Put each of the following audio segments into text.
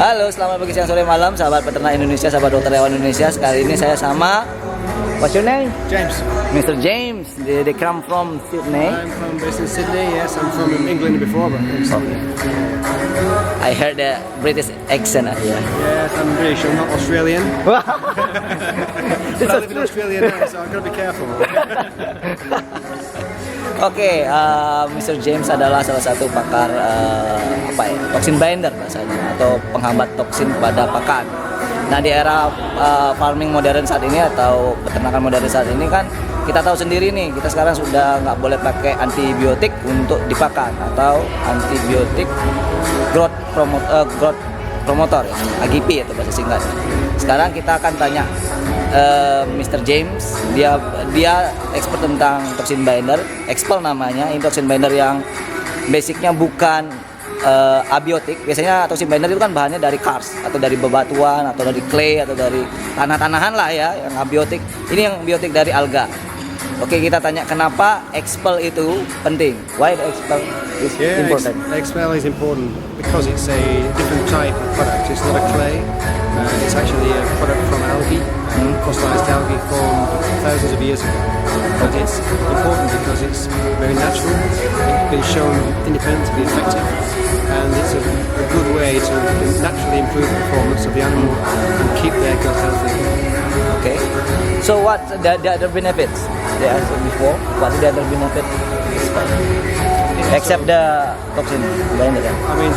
Halo, selamat pagi, siang, sore, malam, sahabat peternak Indonesia, sahabat dokter hewan Indonesia. Sekali ini saya sama, what's your name? James. Mr. James. They come from Sydney. I'm from based in Sydney. Yes, I'm from England before, but from Sydney. I heard the British accent. Yeah. Yes, I'm British. I'm not Australian. But It's I live in Australia now, so I've got to be careful. Oke, Mr. James adalah salah satu pakar toxin binder bahasanya, atau penghambat toksin pada pakan. Nah, di era farming modern saat ini atau peternakan modern saat ini kan kita tahu sendiri nih, kita sekarang sudah nggak boleh pakai antibiotik untuk di pakan atau antibiotik growth promotor ya, AGP itu bahasa singkatnya. Sekarang kita akan tanya Mr. James, dia expert tentang toxin binder, expel namanya. Ini toxin binder yang basicnya bukan abiotik. Biasanya toxin binder itu kan bahannya dari karst atau dari bebatuan atau dari clay atau dari tanah-tanahan lah ya, yang abiotik. Ini yang biotik dari alga. Oke, kita tanya kenapa expel itu penting. Why the expel is important? Expel is important because it's a different type of product. It's not a clay. It's actually a product from algae, fossilized algae formed thousands of years ago. But it's important because it's very natural. It's been shown independent to be effective, and it's a good way to naturally improve the performance of the animal and keep their gut healthy. Okay. So what the other benefits? They asked before. What is the other benefit? Except the toxin binder. I mean,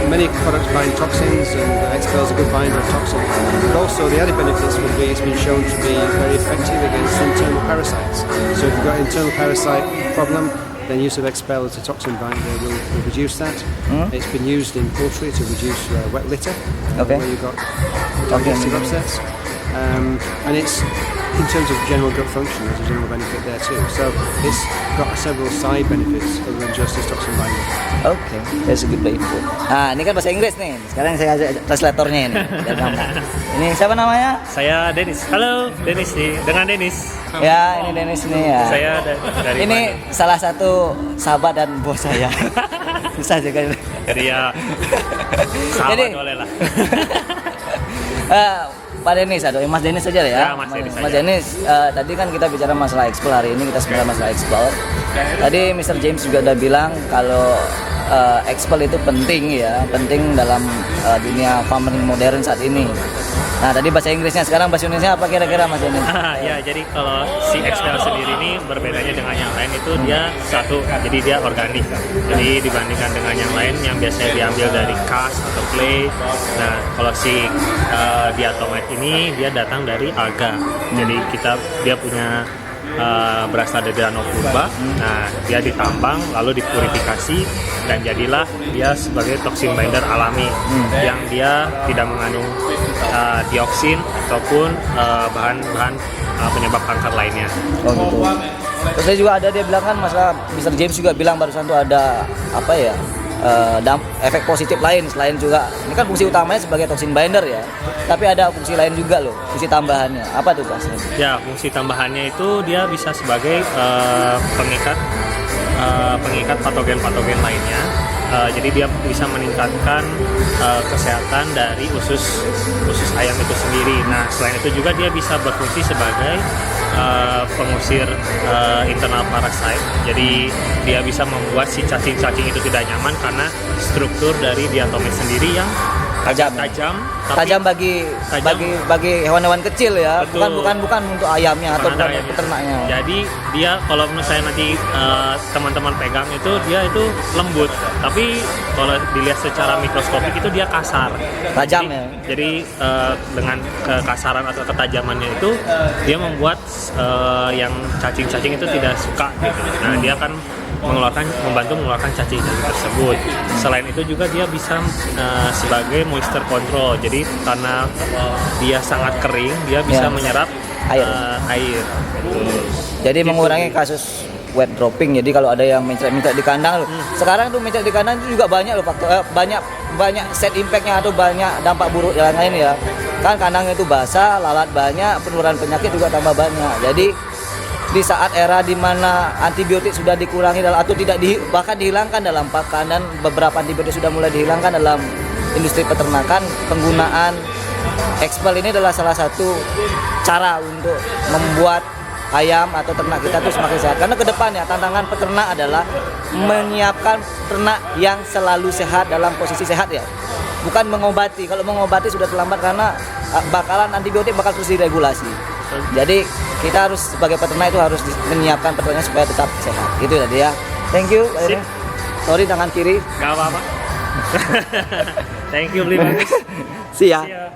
many products bind toxins, and Expel is a good binder of toxins. But also, the added benefits would be it's been shown to be very effective against internal parasites. So if you've got an internal parasite problem, then use of Expel as a toxin binder will reduce that. It's been used in poultry to reduce wet litter, Okay. where you've got digestive upsets. And it's in terms of general gut function, there's a general benefit there too. So it's got several side benefits other than just this toxin binder. Oke, that's a good info. Nah, ini kan bahasa Inggris nih. Sekarang saya ajak translatornya ini. Biar gampang. Ini siapa namanya? Saya Dennis. Halo, Dennis nih. Dengan Dennis. Ya, ini Dennis nih ya. Saya dari Ini salah satu sahabat dan bos saya. Susah juga. Jadi ya sahabat Jadi- boleh lah. Pak Dennis, aduh, Mas Dennis aja ya. Ya, Mas Dennis Mas aja. Dennis, tadi kan kita bicara masalah expel, hari ini kita sebenarnya masalah expel. Tadi Mr. James juga udah bilang kalau expel itu penting ya, penting dalam dunia farming modern saat ini. Nah, tadi bahasa Inggrisnya, sekarang bahasa Indonesia apa kira-kira Mas Dennis? Ya, jadi kalau si Expel sendiri ini berbedanya dengan yang lain itu dia satu, jadi dia organik. Jadi dibandingkan dengan yang lain yang biasanya diambil dari kas atau clay. Nah, kalau si diatomite ini dia datang dari alga. Jadi dia punya berasal dari danau purba. Nah, dia ditambang lalu dipurifikasi dan jadilah dia sebagai toxin binder alami yang dia tidak mengandung dioksin ataupun bahan-bahan penyebab kanker lainnya. Oh gitu. Terus saya juga ada, dia bilang kan, masalah Mr. James juga bilang barusan tuh ada apa ya, efek positif lain selain juga, ini kan fungsi utamanya sebagai toxin binder ya, tapi ada fungsi lain juga loh, fungsi tambahannya. Apa tuh Pak? Ya, fungsi tambahannya itu dia bisa sebagai pengikat patogen-patogen lainnya. Jadi dia bisa meningkatkan kesehatan dari usus ayam itu sendiri. Nah, selain itu juga dia bisa berfungsi sebagai pengusir internal parasite. Jadi dia bisa membuat si cacing-cacing itu tidak nyaman karena struktur dari diatomite sendiri yang tajam bagi hewan-hewan kecil ya. Betul. bukan untuk ayamnya atau bukan ayamnya. peternaknya. Jadi dia kalau menurut saya nanti teman-teman pegang itu dia itu lembut, tapi kalau dilihat secara mikroskopik itu dia kasar, Tajam jadi, ya. Jadi dengan kekasaran atau ketajamannya itu dia membuat yang cacing-cacing itu tidak suka gitu. Nah, dia akan membantu mengeluarkan cacing-cacing tersebut. Selain itu juga dia bisa sebagai moisture control. Jadi karena dia sangat kering, dia bisa menyerap air. Jadi mengurangi kasus wet dropping. Jadi kalau ada yang mencret-mencret di kandang, sekarang tuh mencret di kandang itu juga banyak loh faktor, banyak set impactnya atau banyak dampak buruk yang lain ya. Kan kandangnya itu basah, lalat banyak, penularan penyakit juga tambah banyak. Jadi di saat era di mana antibiotik sudah dikurangi atau bahkan dihilangkan dalam pakan, dan beberapa antibiotik sudah mulai dihilangkan dalam industri peternakan, penggunaan ekspel ini adalah salah satu cara untuk membuat ayam atau ternak kita itu semakin sehat. Karena ke depannya tantangan peternak adalah menyiapkan ternak yang selalu sehat dalam posisi sehat ya. Bukan mengobati. Kalau mengobati sudah terlambat karena bakalan antibiotik bakal terus diregulasi. Jadi kita harus sebagai peternak itu harus menyiapkan peternaknya supaya tetap sehat. Gitu tadi ya. Thank you. Sip. Sorry tangan kiri. Gak apa-apa. Thank you, beli bagus. See ya. See ya.